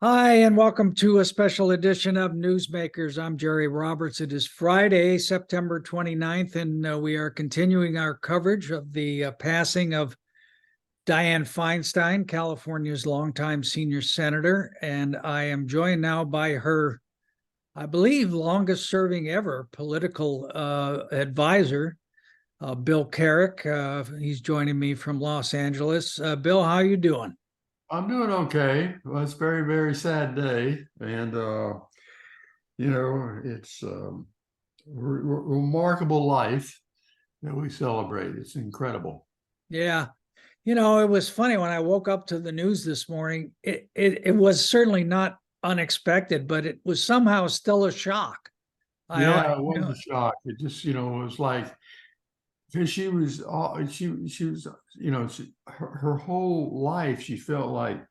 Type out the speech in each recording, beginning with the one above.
Hi, and welcome to a special edition of Newsmakers. I'm Jerry Roberts. It is Friday, September 29th, and we are continuing our coverage of the passing of Dianne Feinstein, California's longtime senior senator. And I am joined now by her, I believe, longest serving ever political advisor, Bill Carrick. He's joining me from Los Angeles. Bill, how you doing? I'm doing okay. Well, it's a very, very sad day, and it's remarkable life that we celebrate. It's incredible. Yeah. It was funny when I woke up to the news this morning. It was certainly not unexpected, but it was somehow still a shock. I Yeah, it was a shock. It just, it was like because she was, her whole life she felt like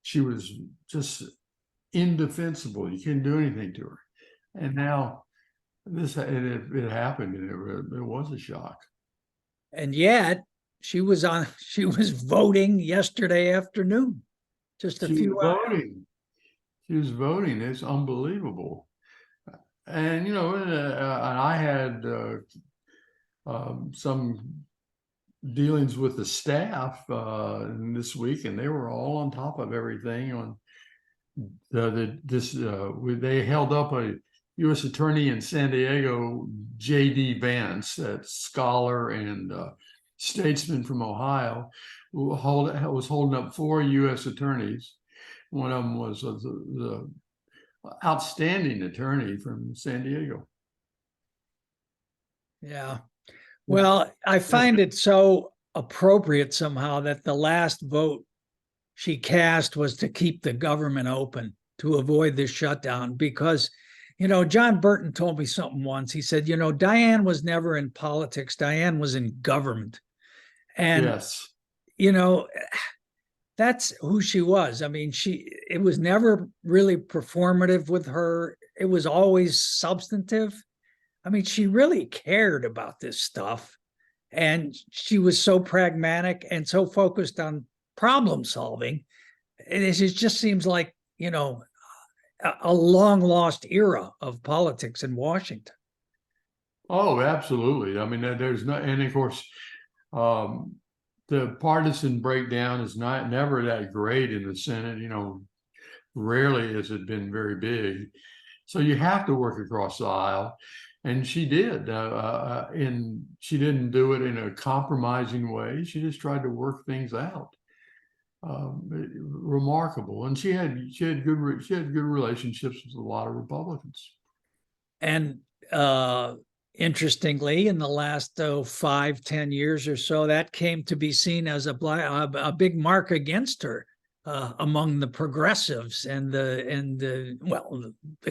she was just indefensible. You couldn't do anything to her, and now it happened, and it was a shock. and yet she was voting yesterday afternoon, just a She was few hours. voting. She was voting. It's unbelievable. And and I had some dealings with the staff this week, and they were all on top of everything. On they held up a U.S. attorney in San Diego, J.D. Vance, that scholar and statesman from Ohio, was holding up four U.S. attorneys. One of them was the outstanding attorney from San Diego. Yeah. Well, I find it so appropriate somehow that the last vote she cast was to keep the government open to avoid this shutdown because John Burton told me something once. He said, Dianne was never in politics. Dianne was in government. And Yes. you know that's who she was. I mean, it was never really performative with her. It was always substantive. I mean, she really cared about this stuff, and she was so pragmatic and so focused on problem solving. It just seems like a long lost era of politics in Washington. Oh, absolutely. I mean, there's no, and of course, um, the partisan breakdown is not never that great in the Senate. Rarely has it been very big. So you have to work across the aisle, and she did. And she didn't do it in a compromising way. She just tried to work things out. Remarkable, and she had good relationships with a lot of Republicans. And interestingly, in the last 5-10 years or so, that came to be seen as a big mark against her among the progressives and the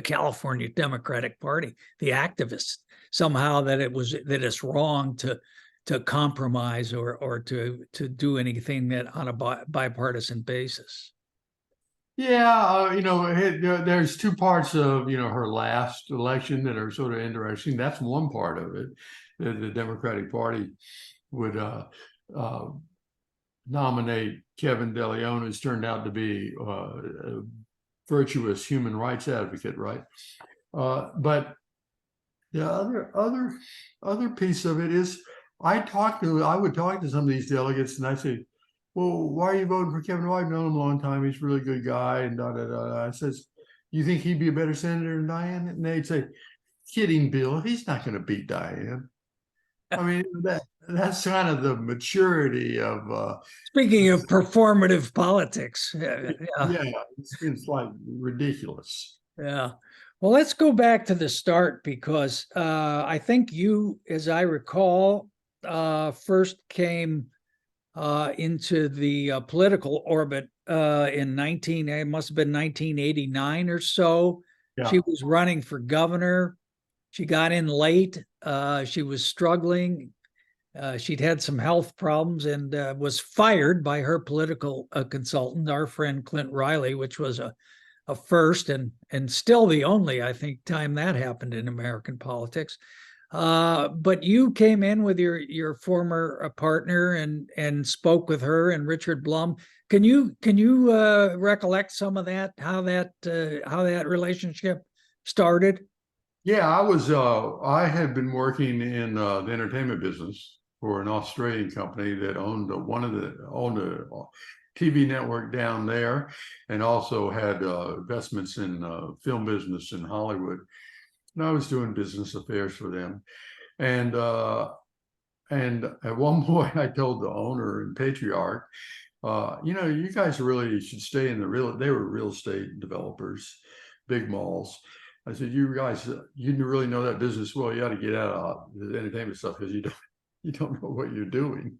California Democratic Party, the activists. Somehow that it's wrong to compromise or to do anything that on a bipartisan basis. Yeah, there's two parts of her last election that are sort of interesting. That's one part of it. The Democratic Party would uh, nominate Kevin DeLeon, who's turned out to be a virtuous human rights advocate, right? But the other piece of it is I would talk to some of these delegates and I say, well, why are you voting for Kevin? Well, I've known him a long time. He's a really good guy. And da da da. I says, you think he'd be a better senator than Dianne? And they'd say, kidding, Bill. He's not going to beat Dianne. I mean, that's kind of the maturity of Speaking of performative politics, yeah, yeah, it's like ridiculous. yeah. Well, let's go back to the start because I think you, as I recall, first came into the political orbit it must have been 1989 or so. She Yeah. was running for governor. She got in late. She was struggling. She'd had some health problems and was fired by her political consultant, our friend Clint Riley, which was a first and still the only, I think, time that happened in American politics. But you came in with your former partner and spoke with her and Richard Blum. Can you recollect some of that, how that relationship started? Yeah, I had been working in the entertainment business for an Australian company that owned owned a TV network down there, and also had investments in film business in Hollywood. And I was doing business affairs for them. And and at one point, I told the owner and patriarch, you guys really should stay in they were real estate developers, big malls. I said, you guys, you really know that business well. You ought to get out of the entertainment stuff because you don't know what you're doing.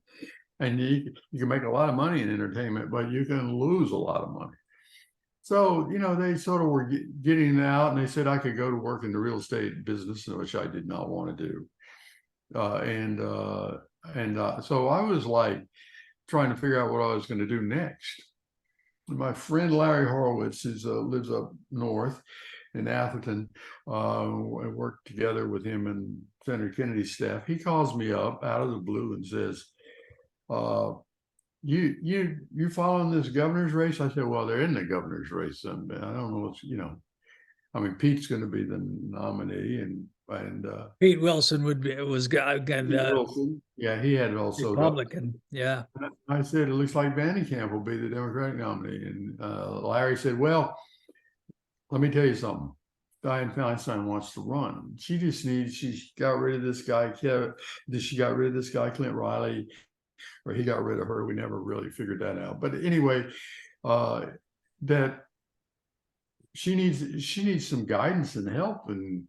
And you can make a lot of money in entertainment, but you can lose a lot of money. So, they sort of were getting out, and they said I could go to work in the real estate business, which I did not want to do. So I was like trying to figure out what I was going to do next. My friend Larry Horowitz lives up north in Atherton. I worked together with him and Senator Kennedy's staff. He calls me up out of the blue and says, "You following this governor's race?" I said, "Well, there isn't a governor's race. I don't know what's I mean, Pete's going to be the nominee, and Pete Wilson was Pete Wilson, yeah, he had also Republican. Yeah. I said, it looks like Vandekamp will be the Democratic nominee. And Larry said, well, let me tell you something. Dianne Feinstein wants to run. She got rid of this guy, she got rid of this guy, Clint Riley, or he got rid of her. We never really figured that out. But anyway, that she needs some guidance and help, and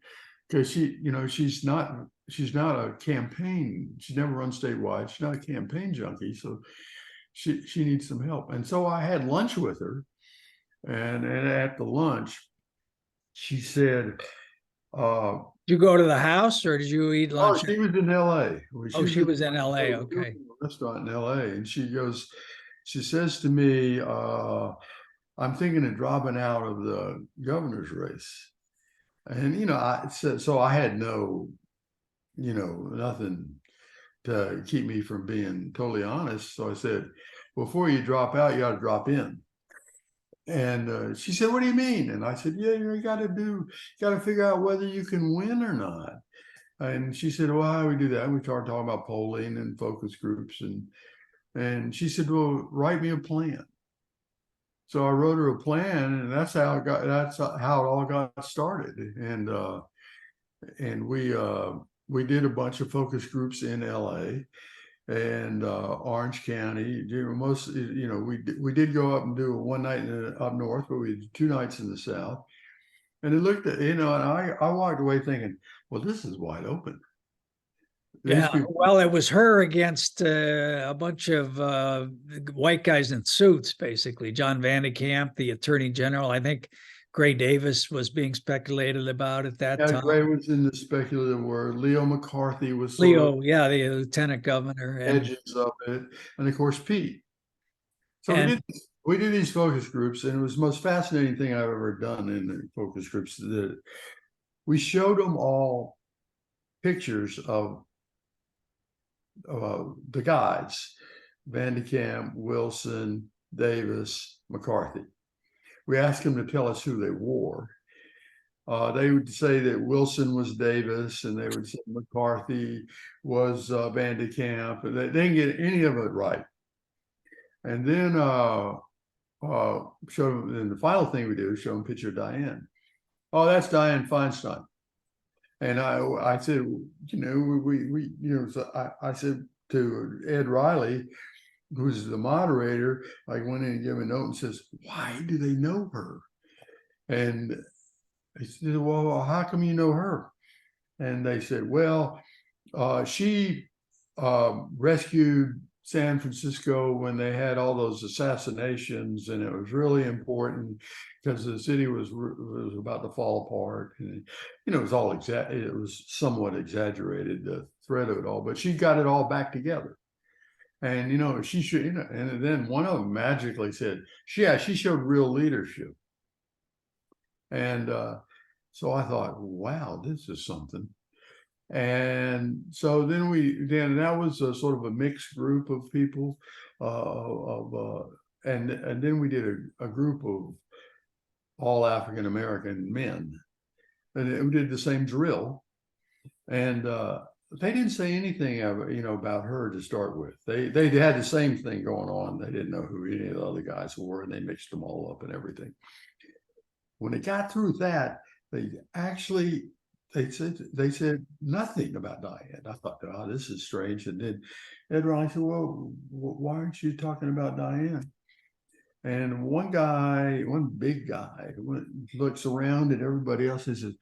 because she's not a campaign, she's never run statewide, she's not a campaign junkie, so she needs some help. And so I had lunch with her, and at the lunch she said, Did you go to the house or did you eat lunch? she was in LA. She was in LA. Okay. A restaurant in LA, and she says to me, I'm thinking of dropping out of the governor's race. And I said, so I had nothing to keep me from being totally honest. So I said, before you drop out, you got to drop in. And she said, what do you mean? And I said, yeah, you got to figure out whether you can win or not. And she said, well, how do we do that? And we started talking about polling and focus groups. And she said, well, write me a plan. So I wrote her a plan, and that's how it all got started. And we did a bunch of focus groups in LA and Orange County. We did go up and do one night up north, but we did 2 nights in the South. And it looked at, and I walked away thinking, well, this is wide open. Well, it was her against a bunch of white guys in suits, basically. John Vandekamp, the attorney general. I think Gray Davis was being speculated about at that time. Gray was in the speculative word. Leo McCarthy was the lieutenant governor. Edges of it. And of course, Pete. So we did these focus groups, and it was the most fascinating thing I've ever done in the focus groups. That we showed them all pictures of the guys, Vandekamp, Wilson, Davis, McCarthy. We asked them to tell us who they wore. They would say that Wilson was Davis, and they would say McCarthy was Vandekamp. They didn't get any of it right. And then showed them, and the final thing we did was show them a picture of Dianne. Oh, that's Dianne Feinstein. And I said, I said to Ed Riley, who's the moderator, I went in and gave him a note and says, why do they know her? And he said, well, how come you know her? And they said, well, she rescued San Francisco when they had all those assassinations, and it was really important because the city was about to fall apart, and it was all it was somewhat exaggerated, the threat of it all, but she got it all back together. And she should, and then one of them magically said, she showed real leadership. And so I thought, wow, this is something. And so then that was a sort of a mixed group of people, of and then we did a group of all African American men, and we did the same drill, and they didn't say anything about her to start with. They had the same thing going on. They didn't know who any of the other guys were, and they mixed them all up and everything. When they got through that, they said nothing about Dianne. I thought, oh, this is strange. And then Ed Riley said, well, why aren't you talking about Dianne? And one big guy, looks around at everybody else and says,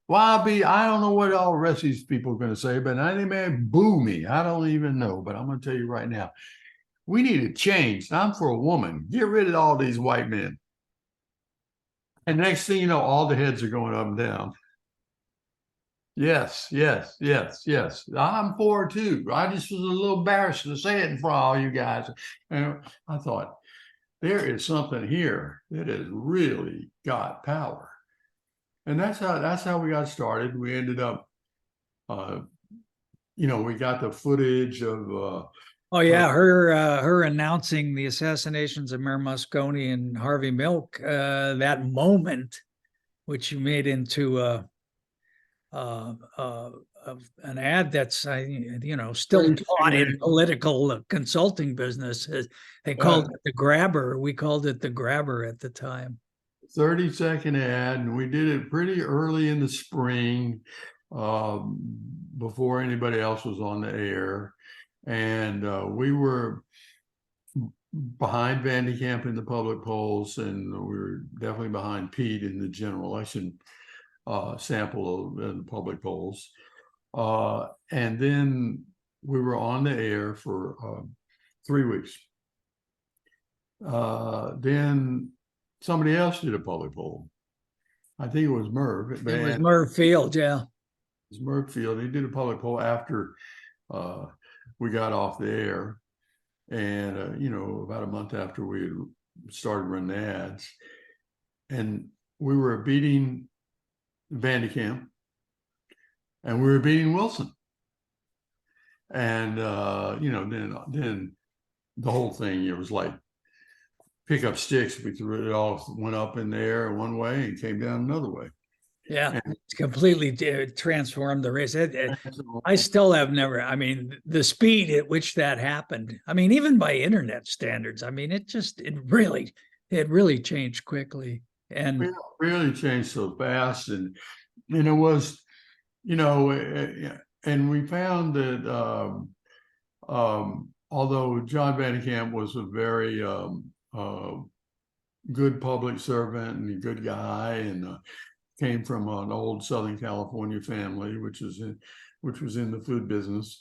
well, I don't know what all the rest of these people are going to say, but they may boo me. I don't even know, but I'm going to tell you right now, we need to change. I'm for a woman. Get rid of all these white men. And next thing you know, all the heads are going up and down. Yes, yes, yes, yes. I'm for it too. I just was a little embarrassed to say it in front of all you guys. And I thought, there is something here that has really got power. And that's how we got started. We ended up, we got the footage of Oh yeah, her announcing the assassinations of Mayor Moscone and Harvey Milk, that moment, which you made into an ad that's still taught in political consulting business. They called it the grabber. We called it the grabber at the time. 30-second ad, and we did it pretty early in the spring, before anybody else was on the air. And we were behind Van de Kamp in the public polls, and we were definitely behind Pete in the general election sample of the public polls. And then we were on the air for 3 weeks. Then somebody else did a public poll. I think it was Merv. It was Merv Field, yeah. It was Merv Field. He did a public poll after we got off the air. And, about a month after we had started running ads. And we were beating Van de Kamp, and we were beating Wilson. And, then the whole thing, it was like pick up sticks. We threw it all, went up in the air one way and came down another way. Yeah, it's completely transformed the race. I still have never, the speed at which that happened, even by internet standards, it really changed quickly. And it really changed so fast. And it was, and we found that although John Van de Kamp was a very good public servant and a good guy, and came from an old Southern California family, which was in the food business.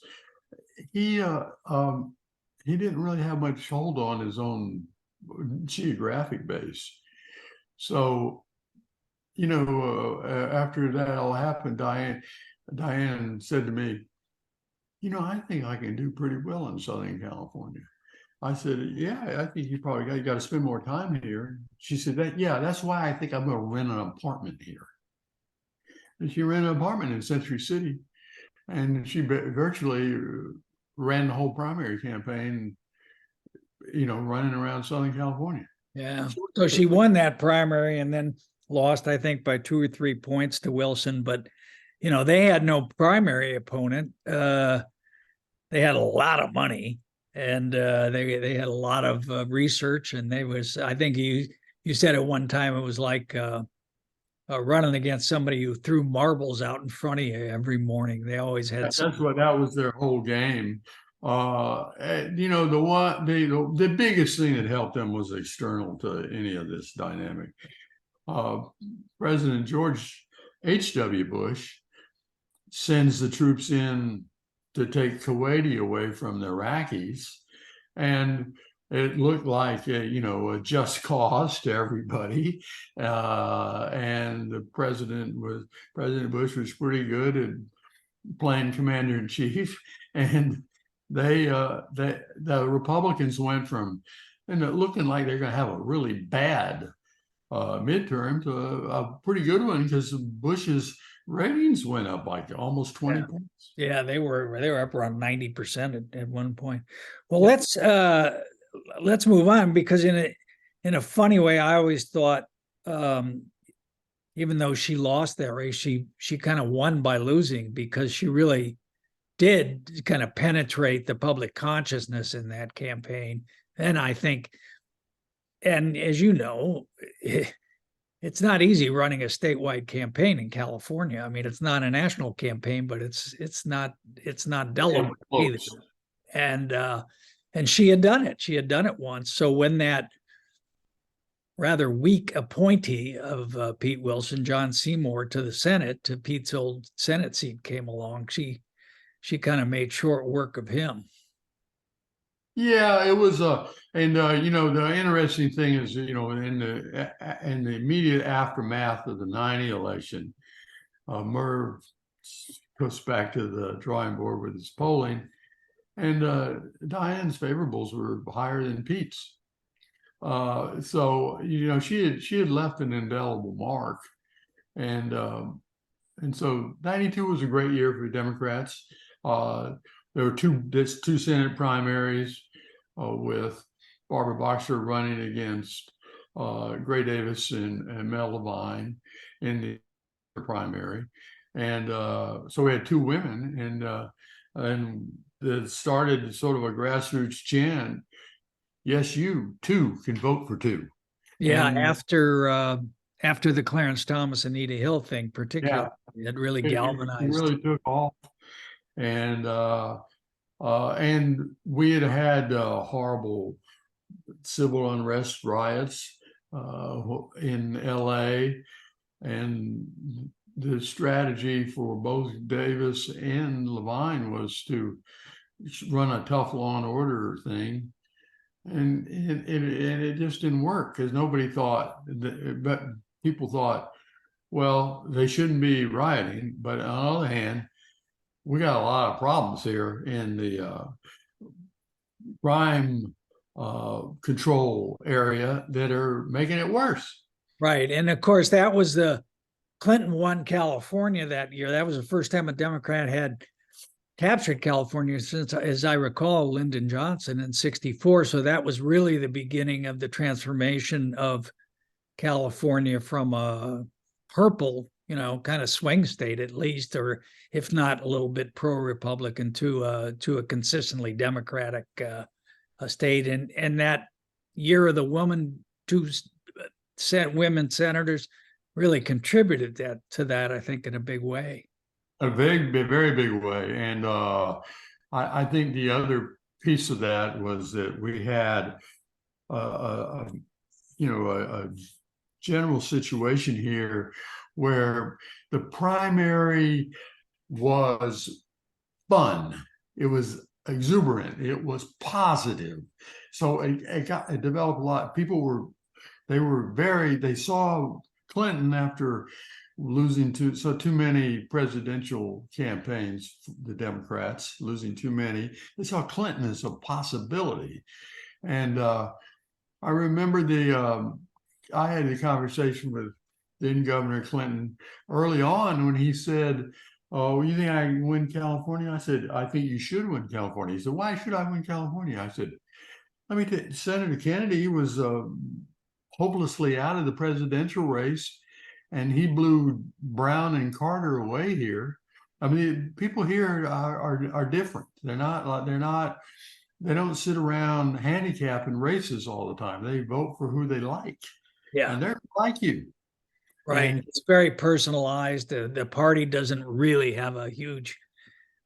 He didn't really have much hold on his own geographic base. So, after that all happened, Dianne said to me, I think I can do pretty well in Southern California. I said, yeah, I think you probably got to spend more time here. She said, that's why I think I'm going to rent an apartment here. And she rented an apartment in Century City, and she virtually ran the whole primary campaign, running around Southern California. Yeah. So she won that primary and then lost, I think, by 2 or 3 points to Wilson. But, they had no primary opponent. They had a lot of money. And they had a lot of research, and I think you said at one time it was like running against somebody who threw marbles out in front of you every morning. They always had. That was their whole game. The biggest thing that helped them was external to any of this dynamic. President George H.W. Bush sends the troops in to take Kuwaiti away from the Iraqis, and it looked like a just cause to everybody. And President Bush was pretty good at playing commander in chief, and the Republicans went from looking like they're going to have a really bad midterm to a pretty good one, because Bush's ratings went up like almost 20 points. Yeah, they were up around 90% at one point. Well, let's let's move on, because in a funny way, I always thought, even though she lost that race, she kind of won by losing, because she really did kind of penetrate the public consciousness in that campaign. And I think, and as you know, it's not easy running a statewide campaign in California. I mean, it's not a national campaign, but it's not Delaware either. Close. And she had done it. She had done it once. So when that rather weak appointee of Pete Wilson, John Seymour, to the Senate, to Pete's old Senate seat, came along, she kind of made short work of him. Yeah, it was you know, the interesting thing is, you know, in the immediate aftermath of the '90 election, Merv goes back to the drawing board with his polling, and Dianne's favorables were higher than Pete's. So you know, she had left an indelible mark, and so '92 was a great year for Democrats. There were two Senate primaries with Barbara Boxer running against Gray Davis and Mel Levine in the primary, and so we had two women, and it started sort of a grassroots chant. Yes, you too can vote for two. Yeah, And after the Clarence Thomas, Anita Hill thing, particularly, yeah, it really it galvanized. really took off, and we had horrible civil unrest riots in LA, and the strategy for both Davis and Levine was to run a tough law and order thing, and it just didn't work, because nobody thought but people thought, well, they shouldn't be rioting, but on the other hand, we got a lot of problems here in the crime control area that are making it worse. Right. And of course, that was Clinton won California that year. That was the first time a Democrat had captured California since, as I recall, Lyndon Johnson in '64. So that was really the beginning of the transformation of California from a purple, kind of swing state, at least, or if not a little bit pro-Republican, to a consistently Democratic state. And that year of the woman, two women senators, really contributed to that, I think, in a big way. A very big way. And I think the other piece of that was that we had a general situation here where the primary was fun. It was exuberant. It was positive. So it developed a lot. People they saw Clinton after losing too many presidential campaigns, the Democrats losing too many. They saw Clinton as a possibility. And I remember I had a conversation with then Governor Clinton early on when he said, "Oh, you think I can win California?" I said, "I think you should win California." He said, "Why should I win California?" I said, "Let me tell you, Senator Kennedy was hopelessly out of the presidential race, and he blew Brown and Carter away here. I mean, people here are different. They don't sit around handicapping races all the time. They vote for who they like. Yeah. And they're like you." Right. And it's very personalized. The party doesn't really have a huge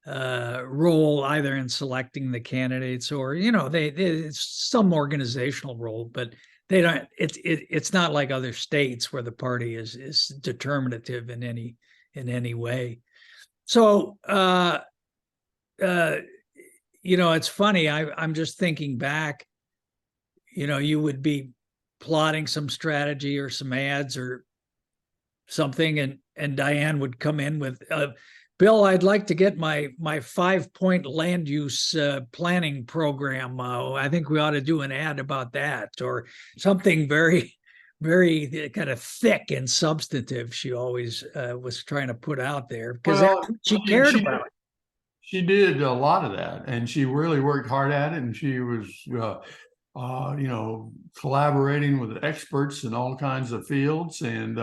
role either in selecting the candidates, or it's some organizational role, but they don't. It's not like other states where the party is determinative in any way. So it's funny. I'm just thinking back. You would be plotting some strategy or some ads or something, and Dianne would come in with, "Bill, I'd like to get my 5-point land use planning program. I think we ought to do an ad about that," or something very, very kind of thick and substantive. She always was trying to put out there, because that's what she cared about. She did a lot of that, and she really worked hard at it. And she was you know, collaborating with experts in all kinds of fields. And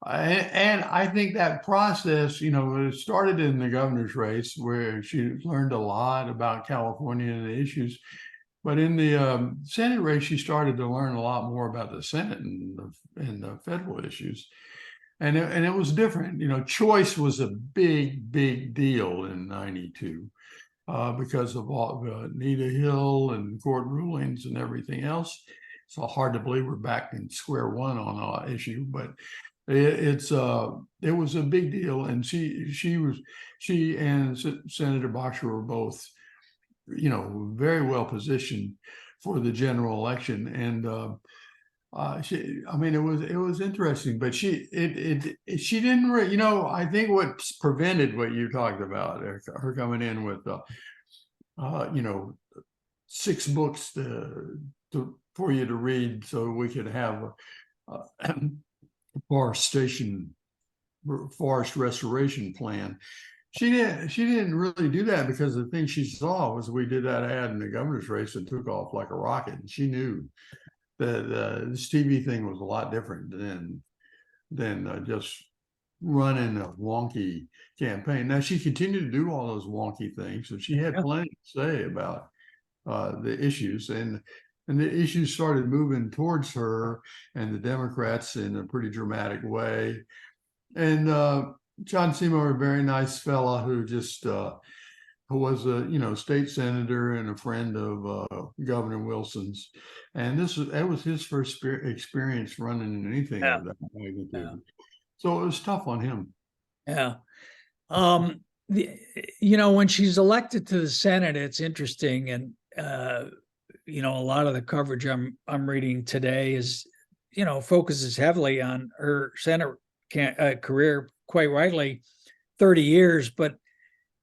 I think that process, you know, it started in the governor's race where she learned a lot about California and the issues. But in the Senate race, she started to learn a lot more about the Senate and the federal issues. And it was different. You know, choice was a big deal in '92 because of all Nita Hill and court rulings and everything else. It's all hard to believe we're back in square one on an issue, but it was a big deal. And she and Senator Boxer were both, you know, very well positioned for the general election. And I mean, it was interesting, but she didn't, you know, I think what prevented what you talked about, her coming in with, you know, 6 books for you to read so we could have a forest restoration plan. She didn't really do that because the thing she saw was we did that ad in the governor's race and took off like a rocket. And she knew that this TV thing was a lot different than just running a wonky campaign. Now she continued to do all those wonky things, and she had plenty to say about the issues, and the issues started moving towards her and the Democrats in a pretty dramatic way. And John Seymour, a very nice fella who just who was a, you know, state senator and a friend of Governor Wilson's, and that was his first experience running anything of that magnitude. Yeah. So it was tough on him. Yeah. You know, when she's elected to the Senate, it's interesting. And, you know, a lot of the coverage I'm reading today is, you know, focuses heavily on her Senate career, quite rightly, 30 years. But,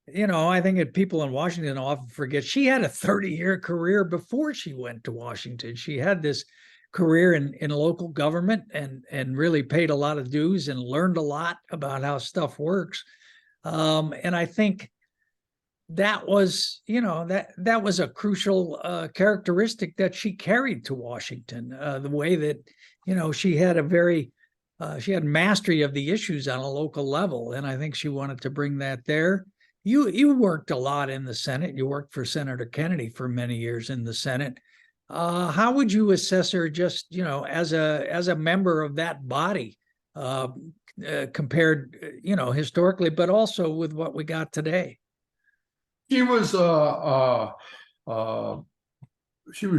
you know, I think that people in Washington often forget she had a 30-year career before she went to Washington. She had this career in local government and really paid a lot of dues and learned a lot about how stuff works. And I think that was, you know, that was a crucial characteristic that she carried to Washington, the way that, you know, she had she had mastery of the issues on a local level. And I think she wanted to bring that there. You worked a lot in the Senate. You worked for Senator Kennedy for many years in the Senate. How would you assess her, just, you know, as a member of that body, compared, you know, historically, but also with what we got today? She was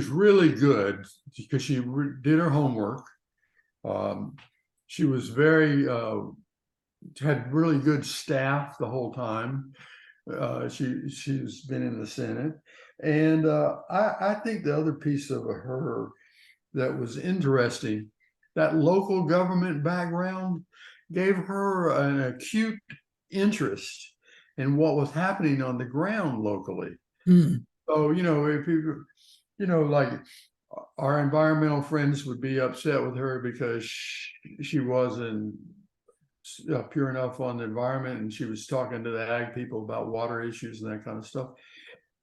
really good because she did her homework. She was had really good staff the whole time. She's been in the Senate. And I think the other piece of her that was interesting, that local government background gave her an acute interest in what was happening on the ground locally. So, you know, if you know, like our environmental friends would be upset with her because she wasn't pure enough on the environment, and she was talking to the ag people about water issues and that kind of stuff.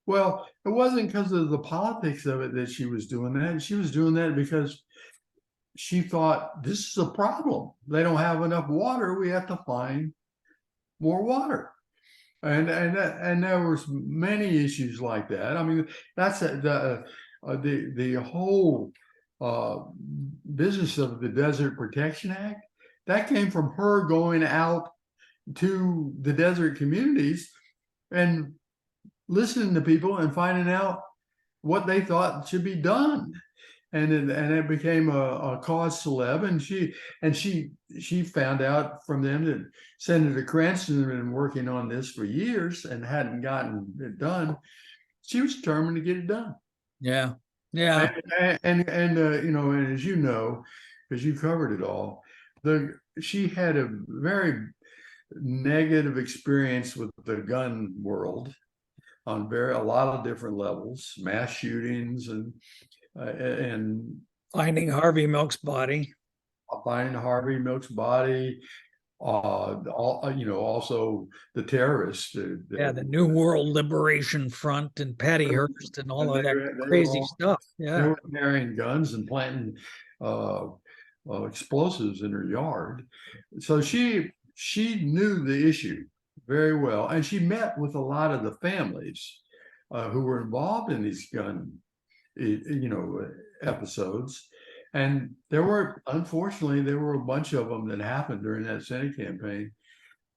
Well, it wasn't because of the politics of it that she was doing that. She was doing that because she thought, this is a problem. They don't have enough water. We have to find more water. And there was many issues like that. I mean, that's the whole business of the Desert Protection Act. That came from her going out to the desert communities and listening to people and finding out what they thought should be done. And it became a cause celeb, and she found out from them that Senator Cranston had been working on this for years and hadn't gotten it done. She was determined to get it done. Yeah. And you know, and as you know, because you covered it all, she had a very negative experience with the gun world on a lot of different levels, mass shootings and finding Harvey Milk's body. Also the terrorists. Yeah, the New World Liberation Front and Patty Hearst and all of that crazy stuff. They Yeah. were carrying guns and planting uh, explosives in her yard. So she knew the issue very well, and she met with a lot of the families who were involved in these gun, episodes. And unfortunately, there were a bunch of them that happened during that Senate campaign.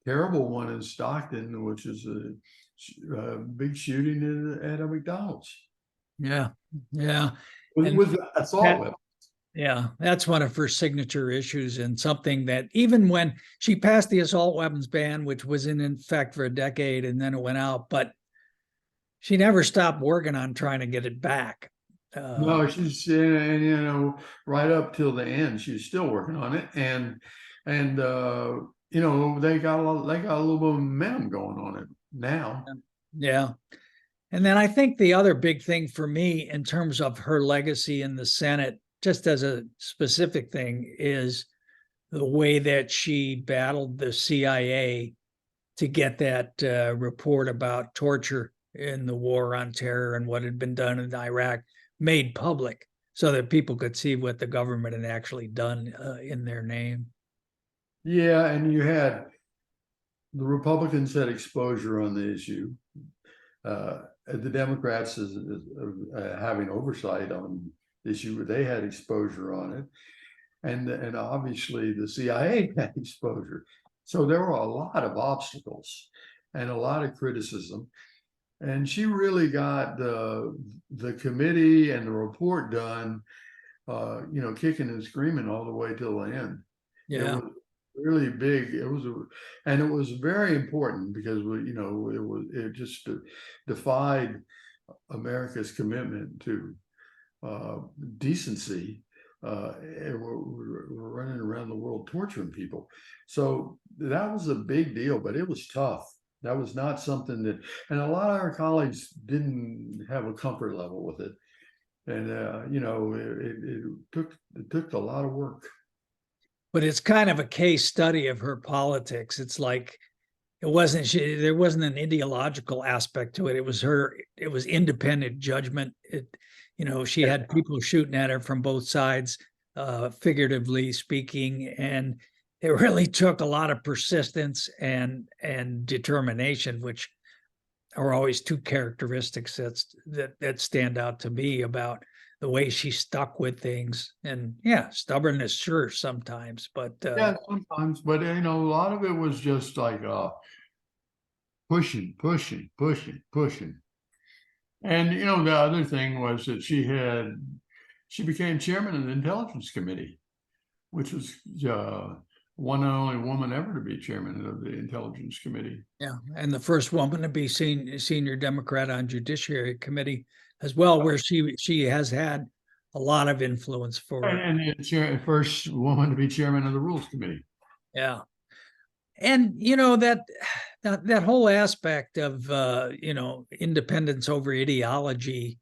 Terrible one in Stockton, which is a big shooting at a McDonald's Yeah. Yeah. with, And with assault that, weapons. yeah, that's one of her signature issues, and something that even when she passed the assault weapons ban, which was in effect for a decade and then it went out, but she never stopped working on trying to get it back. No, she's and right up till the end, she's still working on it, and they got a little momentum going on it now. Yeah. And then I think the other big thing for me in terms of her legacy in the Senate, just as a specific thing, is the way that she battled the CIA to get that report about torture in the war on terror and what had been done in Iraq made public so that people could see what the government had actually done in their name. Yeah, and you had the Republicans had exposure on the issue. The Democrats is having oversight on the issue. They had exposure on it, and obviously the CIA had exposure. So there were a lot of obstacles and a lot of criticism. And she really got the committee and the report done, kicking and screaming all the way till the end. It Yeah. was really big. And it was very important because it just defied America's commitment to decency. And we're running around the world torturing people. So that was a big deal, but it was tough. That was not something that, and a lot of our colleagues didn't have a comfort level with it. And, it took a lot of work. But it's kind of a case study of her politics. It's like there wasn't an ideological aspect to it. It was independent judgment. She had people shooting at her from both sides, figuratively speaking, and it really took a lot of persistence and determination, which are always two characteristics that stand out to me about the way she stuck with things. And yeah, stubbornness, sure, sometimes, but Yeah, sometimes, but a lot of it was just like pushing, pushing, pushing, pushing. And the other thing was that she became chairman of the Intelligence Committee, which was one and only woman ever to be chairman of the Intelligence Committee. yeah, and the first woman to be senior Democrat on Judiciary Committee as well, where she has had a lot of influence for. And the first woman to be chairman of the Rules Committee. Yeah. And that whole aspect of independence over ideology,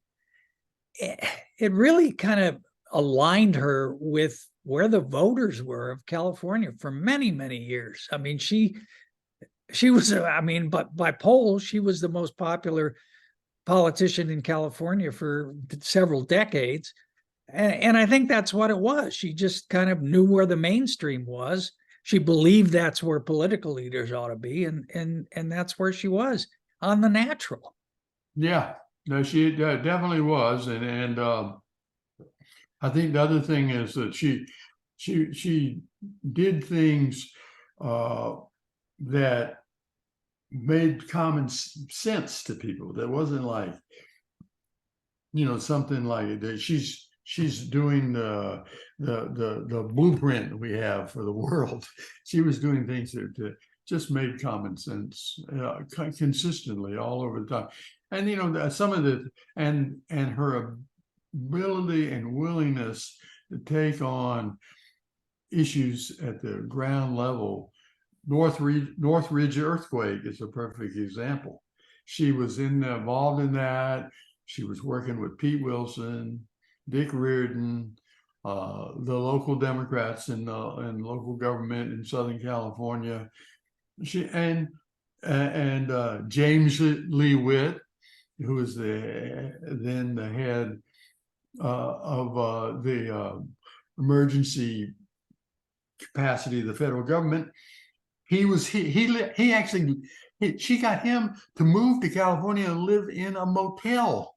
it really kind of aligned her with where the voters were of California for many, many years. I mean, she was, but by polls, she was the most popular politician in California for several decades. And I think that's what it was. She just kind of knew where the mainstream was. She believed that's where political leaders ought to be, and that's where she was, on the natural. Yeah, no, she definitely was, and I think the other thing is that she did things that made common sense to people. That wasn't like something like that. She's doing the blueprint we have for the world. She was doing things that just made common sense consistently all over the time. And some of the and her ability and willingness to take on issues at the ground level. Northridge earthquake is a perfect example. She was involved in that. She was working with Pete Wilson, Dick Reardon, the local Democrats in local government in Southern California. James Lee Witt, who was then the head of the emergency capacity of the federal government. She got him to move to California and live in a motel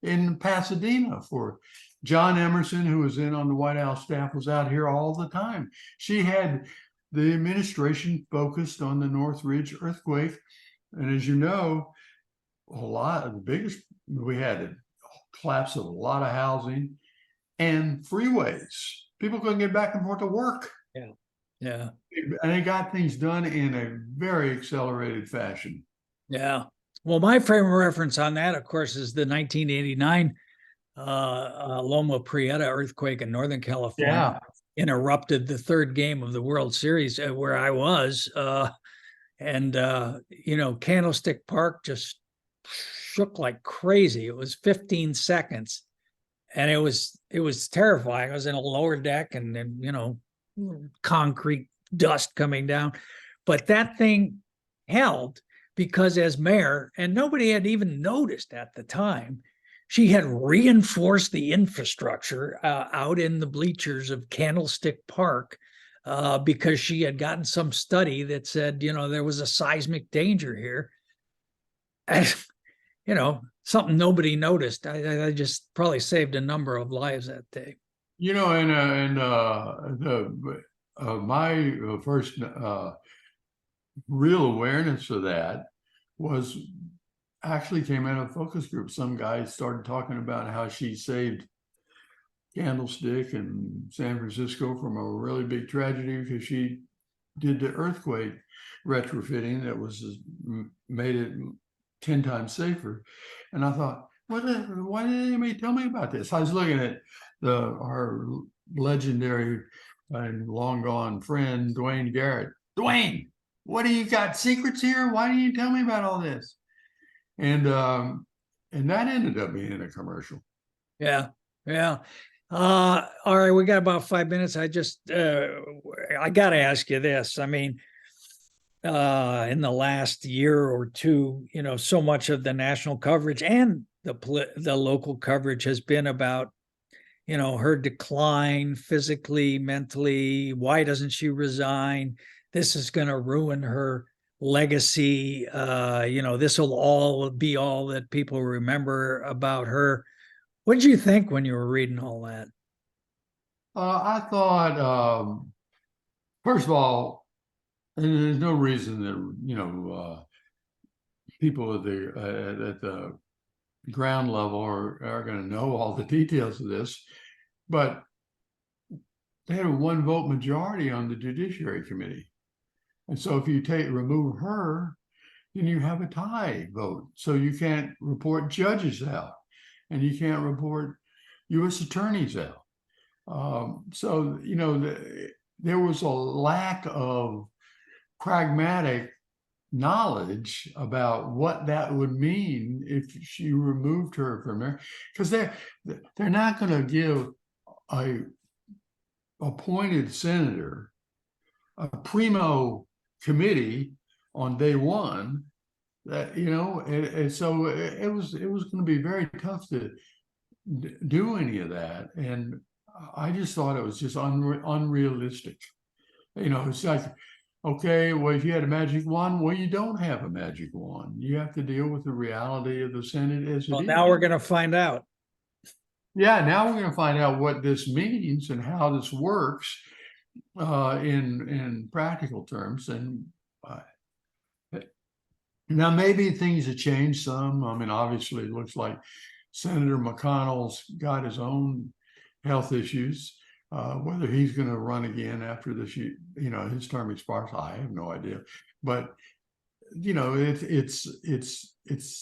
in Pasadena. For John Emerson, who was in on the White House staff, was out here all the time. She had the administration focused on the Northridge earthquake. And as you know, we had a collapse of a lot of housing and freeways. People couldn't get back and forth to work. Yeah. Yeah. And they got things done in a very accelerated fashion. Yeah. Well, my frame of reference on that, of course, is the 1989 Loma Prieta earthquake in Northern California. Interrupted the third game of the World Series where I was. Candlestick Park just shook like crazy. It was 15 seconds. And it was terrifying. I was in a lower deck and concrete dust coming down. But that thing held because as mayor, and nobody had even noticed at the time, she had reinforced the infrastructure out in the bleachers of Candlestick Park because she had gotten some study that said, there was a seismic danger here. And, something nobody noticed. I just probably saved a number of lives that day. My first real awareness of that was actually came out of a focus group. Some guy started talking about how she saved Candlestick and San Francisco from a really big tragedy because she did the earthquake retrofitting that made it 10 times safer. And I thought, why didn't anybody tell me about this? I was looking at our legendary and long gone friend, Dwayne Garrett. Dwayne, what do you got secrets here? Why didn't you tell me about all this? And that ended up being a commercial. Yeah. Yeah. All right. We got about 5 minutes. I got to ask you this. I mean, in the last year or two, so much of the national coverage and the local coverage has been about, her decline physically, mentally. Why doesn't she resign? This is going to ruin her legacy. This will all be all that people remember about her. What did you think when you were reading all that? I thought, first of all, and there's no reason that people at the ground level are going to know all the details of this, but they had a 1-vote majority on the Judiciary Committee, and so if you remove her, then you have a tie vote. So you can't report judges out, and you can't report U.S. attorneys out. There was a lack of pragmatic knowledge about what that would mean if she removed her from there, because they're not going to give a appointed senator a primo committee on day one. That so it was going to be very tough to do any of that, and I just thought it was just unrealistic. It's like, okay, well, if you had a magic wand, well, you don't have a magic wand. You have to deal with the reality of the Senate as it is. Now we're going to find out. Yeah, now we're going to find out what this means and how this works in practical terms. And now maybe things have changed some. I mean, obviously, it looks like Senator McConnell's got his own health issues. Whether he's going to run again after this, his term expires, I have no idea. But it's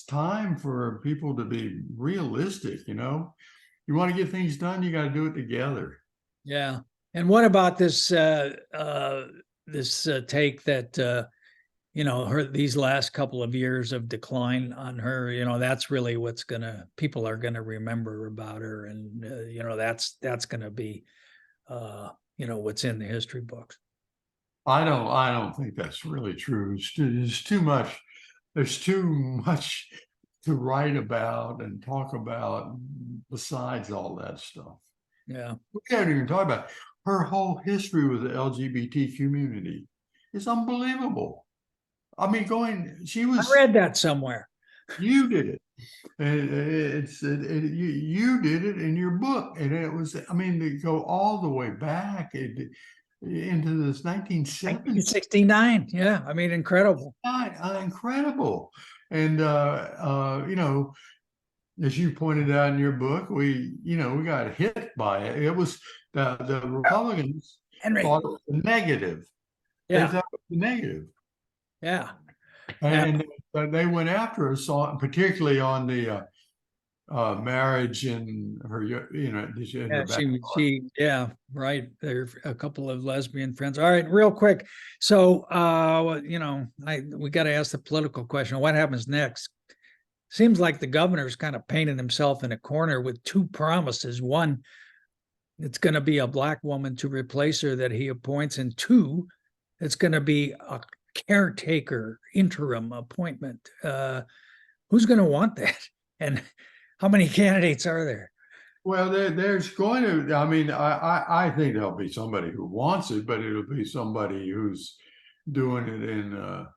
time for people to be realistic. You want to get things done, you got to do it together. Yeah. And what about this take that these last couple of years of decline on her? That's really what's people are gonna remember about her, and that's gonna be what's in the history books. I don't think that's really true. There's too much to write about and talk about besides all that stuff. Yeah. We can't even talk about her whole history with the LGBT community. It's unbelievable. I mean, I read that somewhere. you did it. You did it in your book, and it was. I mean, to go all the way back into this 1970s. 1969. Yeah. I mean, incredible. Incredible. And as you pointed out in your book, we got hit by it. It was the Republicans Henry. thought it was negative. They Yeah. thought it was negative. Yeah. And they went after us on, particularly on the marriage and her, Yeah, right. There are a couple of lesbian friends. All right, real quick. So, we got to ask the political question. What happens next? Seems like the governor's kind of painted himself in a corner with two promises. One, it's going to be a black woman to replace her that he appoints, and two, it's going to be a caretaker interim appointment. Who's going to want that? And how many candidates are there? Well, there's going to. I mean, I think there'll be somebody who wants it, but it'll be somebody who's doing it in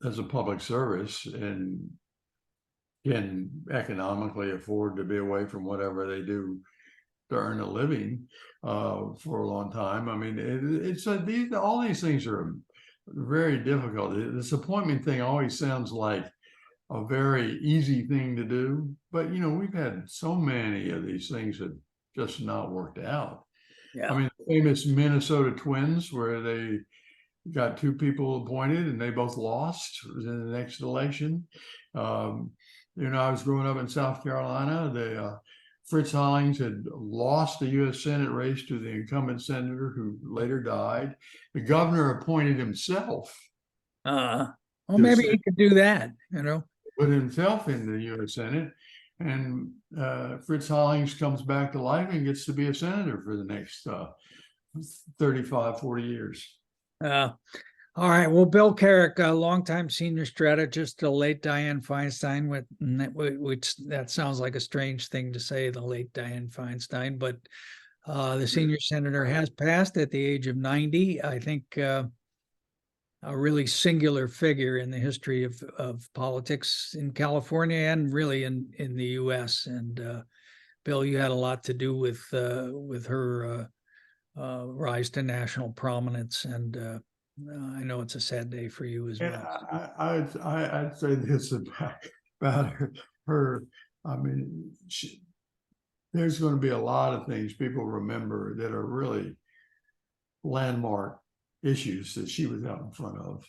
as a public service and can economically afford to be away from whatever they do to earn a living for a long time. I mean, all these things are very difficult. This appointment thing always sounds like a very easy thing to do, but we've had so many of these things that just not worked out. Yeah. I mean, the famous Minnesota Twins, where they got two people appointed and they both lost in the next election. I was growing up in South Carolina. Fritz Hollings had lost the U.S. Senate race to the incumbent senator who later died. The governor appointed himself. Well, maybe he could do that, Put himself in the U.S. Senate, and Fritz Hollings comes back to life and gets to be a senator for the next 35, 40 years. All right. Well, Bill Carrick, a longtime senior strategist, the late Dianne Feinstein, which that sounds like a strange thing to say, the late Dianne Feinstein, but the senior senator has passed at the age of 90. I think a really singular figure in the history of politics in California and really in the U.S. And Bill, you had a lot to do with her rise to national prominence, and I know it's a sad day for you as well. I'd say this about her. I mean, there's going to be a lot of things people remember that are really landmark issues that she was out in front of,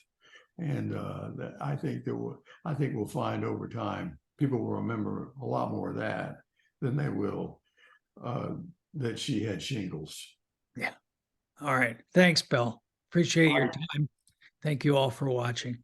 and that I think we'll find over time people will remember a lot more of that than they will that she had shingles. Yeah. All right. Thanks, Bill. Appreciate your time. Thank you all for watching.